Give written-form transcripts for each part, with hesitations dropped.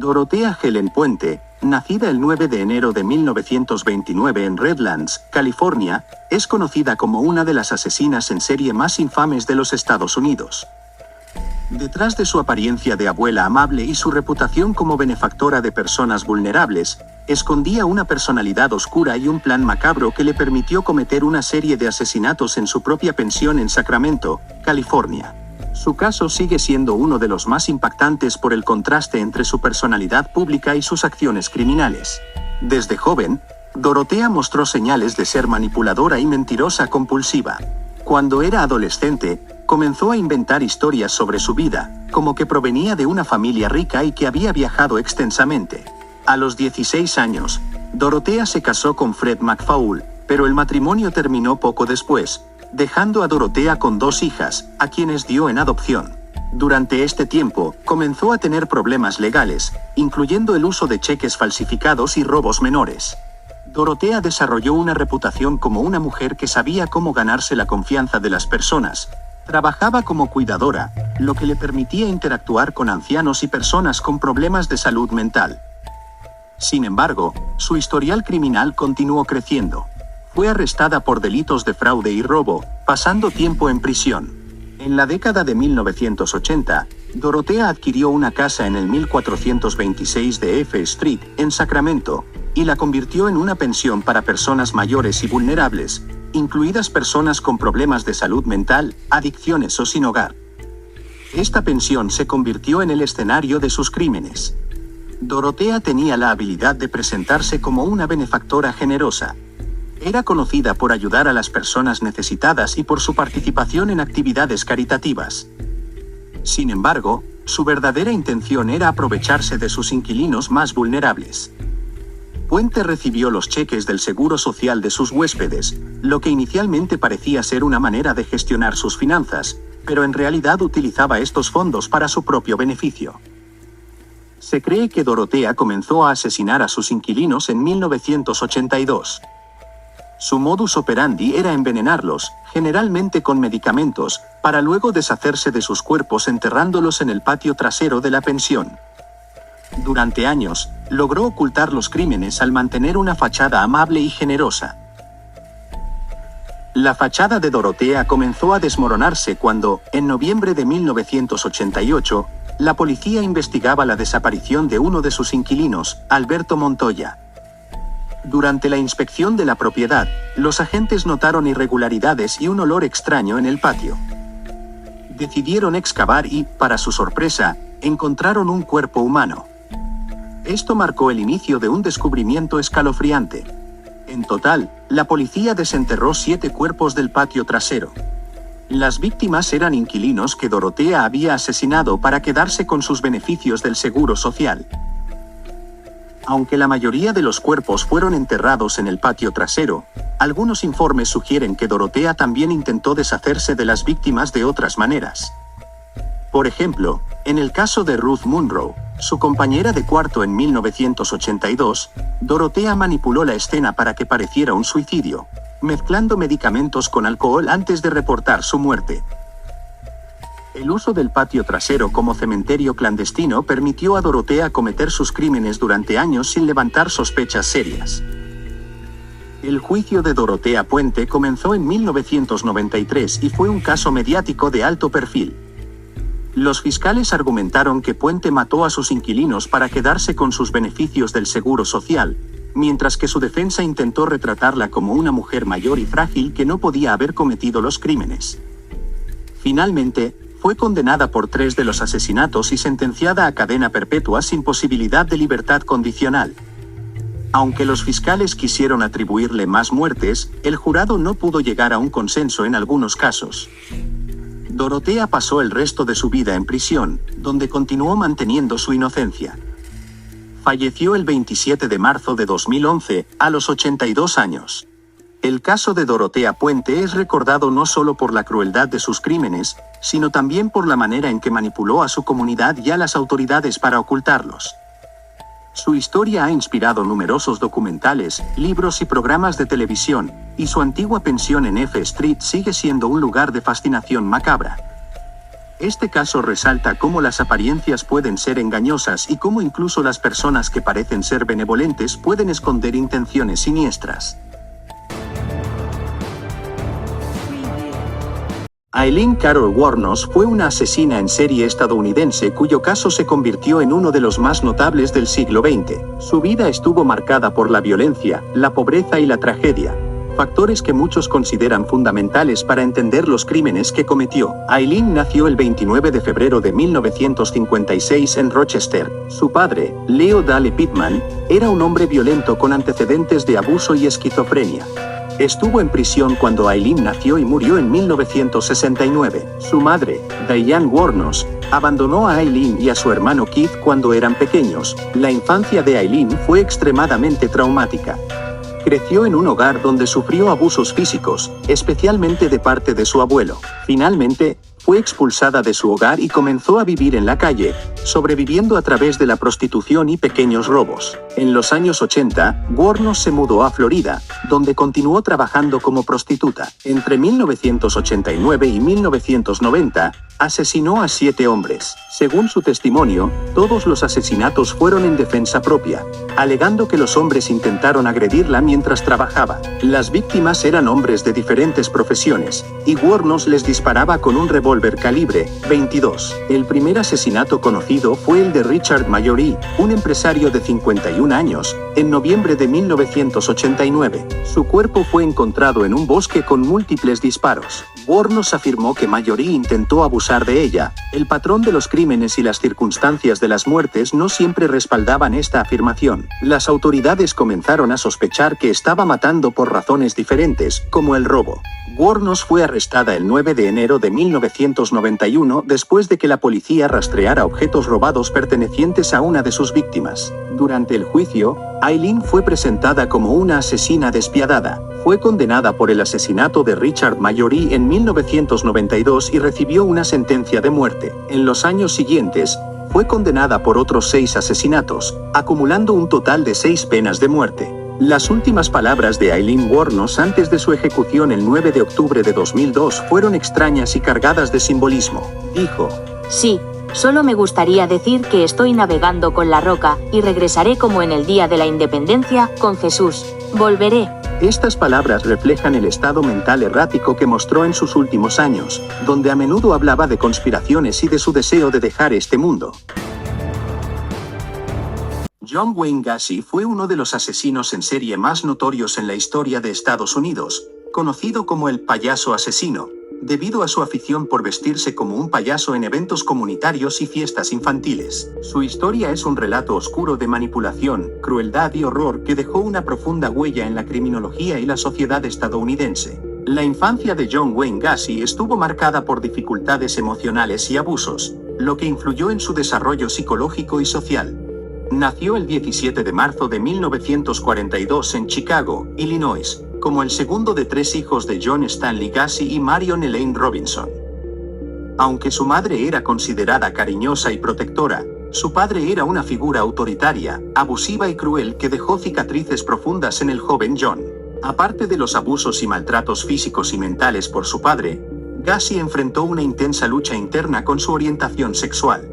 Dorothea Helen Puente, nacida el 9 de enero de 1929 en Redlands, California, es conocida como una de las asesinas en serie más infames de los Estados Unidos. Detrás de su apariencia de abuela amable y su reputación como benefactora de personas vulnerables, escondía una personalidad oscura y un plan macabro que le permitió cometer una serie de asesinatos en su propia pensión en Sacramento, California. Su caso sigue siendo uno de los más impactantes por el contraste entre su personalidad pública y sus acciones criminales. Desde joven, Dorothea mostró señales de ser manipuladora y mentirosa compulsiva. Cuando era adolescente, comenzó a inventar historias sobre su vida, como que provenía de una familia rica y que había viajado extensamente. A los 16 años, Dorothea se casó con Fred McFaul, pero el matrimonio terminó poco después, dejando a Dorothea con 2 hijas, a quienes dio en adopción. Durante este tiempo, comenzó a tener problemas legales, incluyendo el uso de cheques falsificados y robos menores. Dorothea desarrolló una reputación como una mujer que sabía cómo ganarse la confianza de las personas. Trabajaba como cuidadora, lo que le permitía interactuar con ancianos y personas con problemas de salud mental. Sin embargo, su historial criminal continuó creciendo. Fue arrestada por delitos de fraude y robo, pasando tiempo en prisión. En la década de 1980, Dorothea adquirió una casa en el 1426 de F Street, en Sacramento, y la convirtió en una pensión para personas mayores y vulnerables, incluidas personas con problemas de salud mental, adicciones o sin hogar. Esta pensión se convirtió en el escenario de sus crímenes. Dorothea tenía la habilidad de presentarse como una benefactora generosa. Era conocida por ayudar a las personas necesitadas y por su participación en actividades caritativas. Sin embargo, su verdadera intención era aprovecharse de sus inquilinos más vulnerables. Puente recibió los cheques del Seguro Social de sus huéspedes, lo que inicialmente parecía ser una manera de gestionar sus finanzas, pero en realidad utilizaba estos fondos para su propio beneficio. Se cree que Dorothea comenzó a asesinar a sus inquilinos en 1982. Su modus operandi era envenenarlos, generalmente con medicamentos, para luego deshacerse de sus cuerpos enterrándolos en el patio trasero de la pensión. Durante años, logró ocultar los crímenes al mantener una fachada amable y generosa. La fachada de Dorothea comenzó a desmoronarse cuando, en noviembre de 1988, la policía investigaba la desaparición de uno de sus inquilinos, Alberto Montoya. Durante la inspección de la propiedad, los agentes notaron irregularidades y un olor extraño en el patio. Decidieron excavar y, para su sorpresa, encontraron un cuerpo humano. Esto marcó el inicio de un descubrimiento escalofriante. En total, la policía desenterró 7 cuerpos del patio trasero. Las víctimas eran inquilinos que Dorothea había asesinado para quedarse con sus beneficios del Seguro Social. Aunque la mayoría de los cuerpos fueron enterrados en el patio trasero, algunos informes sugieren que Dorothea también intentó deshacerse de las víctimas de otras maneras. Por ejemplo, en el caso de Ruth Munro, su compañera de cuarto en 1982, Dorothea manipuló la escena para que pareciera un suicidio, mezclando medicamentos con alcohol antes de reportar su muerte. El uso del patio trasero como cementerio clandestino permitió a Dorothea cometer sus crímenes durante años sin levantar sospechas serias. El juicio de Dorothea Puente comenzó en 1993 y fue un caso mediático de alto perfil. Los fiscales argumentaron que Puente mató a sus inquilinos para quedarse con sus beneficios del Seguro Social, mientras que su defensa intentó retratarla como una mujer mayor y frágil que no podía haber cometido los crímenes. Finalmente, fue condenada por 3 de los asesinatos y sentenciada a cadena perpetua sin posibilidad de libertad condicional. Aunque los fiscales quisieron atribuirle más muertes, el jurado no pudo llegar a un consenso en algunos casos. Dorothea pasó el resto de su vida en prisión, donde continuó manteniendo su inocencia. Falleció el 27 de marzo de 2011, a los 82 años. El caso de Dorothea Puente es recordado no solo por la crueldad de sus crímenes, sino también por la manera en que manipuló a su comunidad y a las autoridades para ocultarlos. Su historia ha inspirado numerosos documentales, libros y programas de televisión, y su antigua pensión en F Street sigue siendo un lugar de fascinación macabra. Este caso resalta cómo las apariencias pueden ser engañosas y cómo incluso las personas que parecen ser benevolentes pueden esconder intenciones siniestras. Aileen Carol Wuornos fue una asesina en serie estadounidense cuyo caso se convirtió en uno de los más notables del siglo XX. Su vida estuvo marcada por la violencia, la pobreza y la tragedia, factores que muchos consideran fundamentales para entender los crímenes que cometió. Aileen nació el 29 de febrero de 1956 en Rochester. Su padre, Leo Dale Pittman, era un hombre violento con antecedentes de abuso y esquizofrenia. Estuvo en prisión cuando Aileen nació y murió en 1969. Su madre, Diane Wuornos, abandonó a Aileen y a su hermano Keith cuando eran pequeños. La infancia de Aileen fue extremadamente traumática. Creció en un hogar donde sufrió abusos físicos, especialmente de parte de su abuelo. Finalmente, fue expulsada de su hogar y comenzó a vivir en la calle, sobreviviendo a través de la prostitución y pequeños robos. En los años 80, Wuornos se mudó a Florida, donde continuó trabajando como prostituta. Entre 1989 y 1990, asesinó a 7 hombres. Según su testimonio, todos los asesinatos fueron en defensa propia, alegando que los hombres intentaron agredirla mientras trabajaba. Las víctimas eran hombres de diferentes profesiones, y Wuornos les disparaba con un revólver calibre .22. El primer asesinato conocido fue el de Richard Mallory, un empresario de 51 años, en noviembre de 1989. Su cuerpo fue encontrado en un bosque con múltiples disparos. Wuornos afirmó que Mallory intentó abusar de ella. El patrón de los crímenes y las circunstancias de las muertes no siempre respaldaban esta afirmación. Las autoridades comenzaron a sospechar que estaba matando por razones diferentes, como el robo. Wuornos fue arrestada el 9 de enero de 1991 después de que la policía rastreara objetos robados pertenecientes a una de sus víctimas. Durante el juicio, Aileen fue presentada como una asesina despiadada. Fue condenada por el asesinato de Richard Mallory en 1992 y recibió una sentencia de muerte. En los años siguientes, fue condenada por otros 6 asesinatos, acumulando un total de 6 penas de muerte. Las últimas palabras de Aileen Wuornos antes de su ejecución el 9 de octubre de 2002 fueron extrañas y cargadas de simbolismo. Dijo: "Sí, solo me gustaría decir que estoy navegando con la roca, y regresaré como en el día de la independencia, con Jesús. Volveré". Estas palabras reflejan el estado mental errático que mostró en sus últimos años, donde a menudo hablaba de conspiraciones y de su deseo de dejar este mundo. John Wayne Gacy fue uno de los asesinos en serie más notorios en la historia de Estados Unidos, conocido como el payaso asesino, debido a su afición por vestirse como un payaso en eventos comunitarios y fiestas infantiles. Su historia es un relato oscuro de manipulación, crueldad y horror que dejó una profunda huella en la criminología y la sociedad estadounidense. La infancia de John Wayne Gacy estuvo marcada por dificultades emocionales y abusos, lo que influyó en su desarrollo psicológico y social. Nació el 17 de marzo de 1942 en Chicago, Illinois, como el segundo de 3 hijos de John Stanley Gacy y Marion Elaine Robinson. Aunque su madre era considerada cariñosa y protectora, su padre era una figura autoritaria, abusiva y cruel que dejó cicatrices profundas en el joven John. Aparte de los abusos y maltratos físicos y mentales por su padre, Gacy enfrentó una intensa lucha interna con su orientación sexual.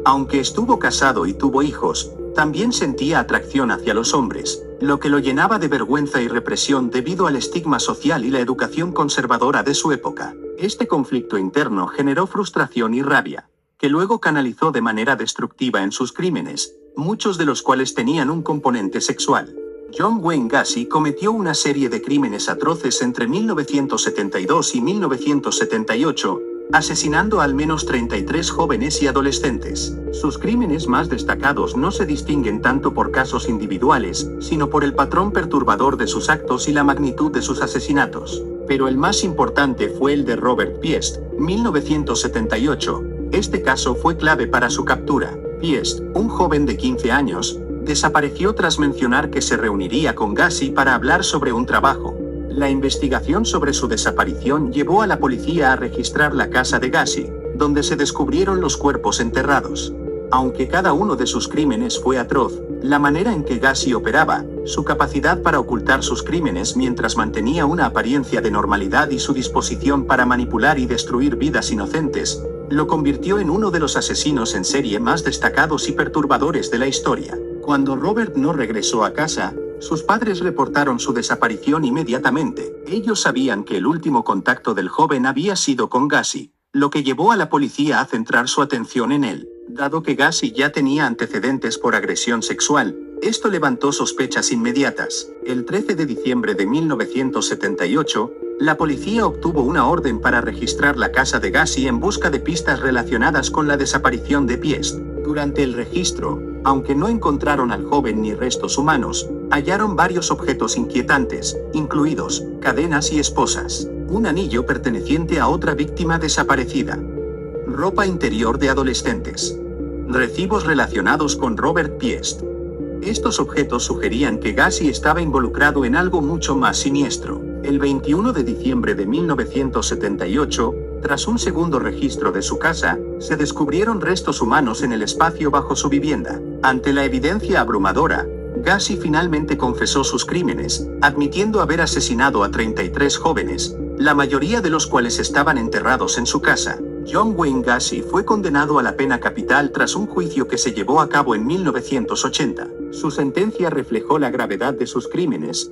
Aunque estuvo casado y tuvo hijos, también sentía atracción hacia los hombres, lo que lo llenaba de vergüenza y represión debido al estigma social y la educación conservadora de su época. Este conflicto interno generó frustración y rabia, que luego canalizó de manera destructiva en sus crímenes, muchos de los cuales tenían un componente sexual. John Wayne Gacy cometió una serie de crímenes atroces entre 1972 y 1978, asesinando al menos 33 jóvenes y adolescentes. Sus crímenes más destacados no se distinguen tanto por casos individuales, sino por el patrón perturbador de sus actos y la magnitud de sus asesinatos. Pero el más importante fue el de Robert Piest, 1978. Este caso fue clave para su captura. Piest, un joven de 15 años, desapareció tras mencionar que se reuniría con Gacy para hablar sobre un trabajo. La investigación sobre su desaparición llevó a la policía a registrar la casa de Gacy, donde se descubrieron los cuerpos enterrados. Aunque cada uno de sus crímenes fue atroz, la manera en que Gacy operaba, su capacidad para ocultar sus crímenes mientras mantenía una apariencia de normalidad y su disposición para manipular y destruir vidas inocentes, lo convirtió en uno de los asesinos en serie más destacados y perturbadores de la historia. Cuando Robert no regresó a casa, sus padres reportaron su desaparición inmediatamente. Ellos sabían que el último contacto del joven había sido con Gacy, lo que llevó a la policía a centrar su atención en él. Dado que Gacy ya tenía antecedentes por agresión sexual, esto levantó sospechas inmediatas. El 13 de diciembre de 1978, la policía obtuvo una orden para registrar la casa de Gacy en busca de pistas relacionadas con la desaparición de Piest. Durante el registro, aunque no encontraron al joven ni restos humanos, hallaron varios objetos inquietantes, incluidos cadenas y esposas, un anillo perteneciente a otra víctima desaparecida, ropa interior de adolescentes, recibos relacionados con Robert Piest. Estos objetos sugerían que Gacy estaba involucrado en algo mucho más siniestro. El 21 de diciembre de 1978, tras un segundo registro de su casa, se descubrieron restos humanos en el espacio bajo su vivienda. Ante la evidencia abrumadora, Gacy finalmente confesó sus crímenes, admitiendo haber asesinado a 33 jóvenes, la mayoría de los cuales estaban enterrados en su casa. John Wayne Gacy fue condenado a la pena capital tras un juicio que se llevó a cabo en 1980. Su sentencia reflejó la gravedad de sus crímenes,